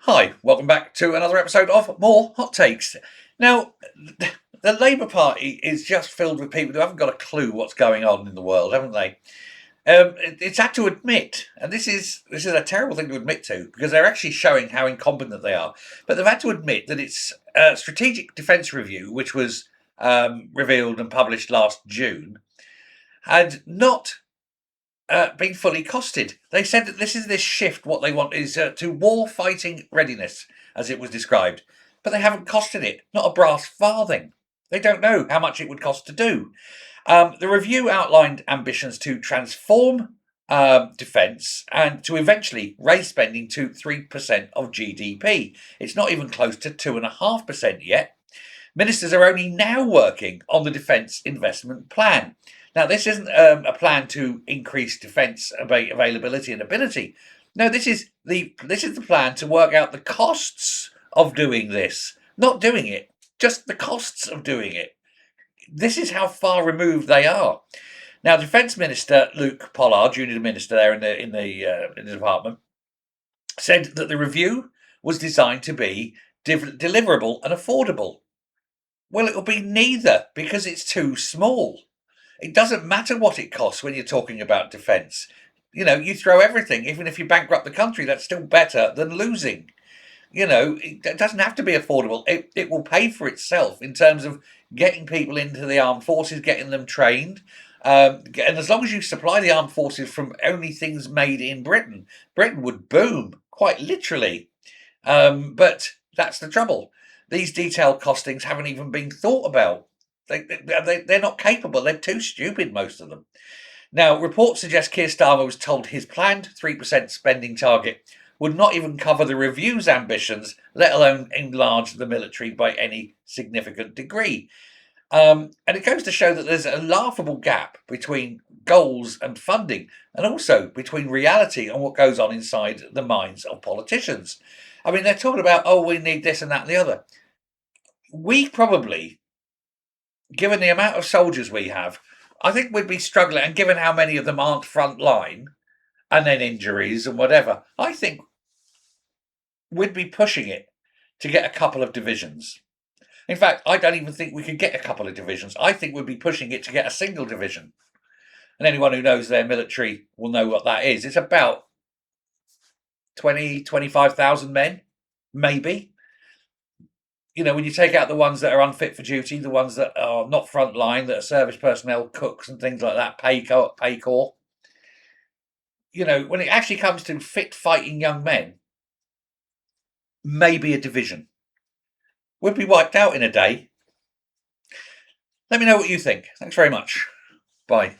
Hi, welcome back to another episode of More Hot Takes. Now, the Labour Party is just filled with people who haven't got a clue what's going on in the world, haven't they? It's had to admit, and this is a terrible thing to admit to, because they're actually showing how incompetent they are. But they've had to admit that its strategic defence review, which was revealed and published last June, had not been fully costed. They said that this shift. What they want is to war fighting readiness, as it was described, but they haven't costed it, not a brass farthing. They don't know how much it would cost to do. The review outlined ambitions to transform defence and to eventually raise spending to 3% of GDP. It's not even close to 2.5% yet. Ministers are only now working on the defence investment plan. Now, this isn't a plan to increase defence availability and ability. No, this is the plan to work out the costs of doing this, not doing it, just the costs of doing it. This is how far removed they are. Now, Defence Minister Luke Pollard, Junior Minister there in the department, said that the review was designed to be deliverable and affordable. Well, it'll be neither because it's too small. It doesn't matter what it costs when you're talking about defence. You throw everything, even if you bankrupt the country, that's still better than losing. It doesn't have to be affordable. It will pay for itself in terms of getting people into the armed forces, getting them trained. And as long as you supply the armed forces from only things made in Britain, Britain would boom, quite literally. But that's the trouble. These detailed costings haven't even been thought about. They're not capable. They're too stupid, most of them. Now, reports suggest Keir Starmer was told his planned 3% spending target would not even cover the review's ambitions, let alone enlarge the military by any significant degree. And it goes to show that there's a laughable gap between goals and funding, and also between reality and what goes on inside the minds of politicians. I mean, they're talking about, oh, we need this and that and the other. We probably, given the amount of soldiers we have, I think we'd be struggling, and given how many of them aren't front line, and then injuries and whatever, I think we'd be pushing it to get a couple of divisions. In fact, I don't even think we could get a couple of divisions. I think we'd be pushing it to get a single division. And anyone who knows their military will know what that is. It's about 20, 25,000 men, maybe. When you take out the ones that are unfit for duty, the ones that are not front line, that are service personnel, cooks and things like that, pay corps. When it actually comes to fit fighting young men, maybe a division. We'd be wiped out in a day. Let me know what you think. Thanks very much. Bye.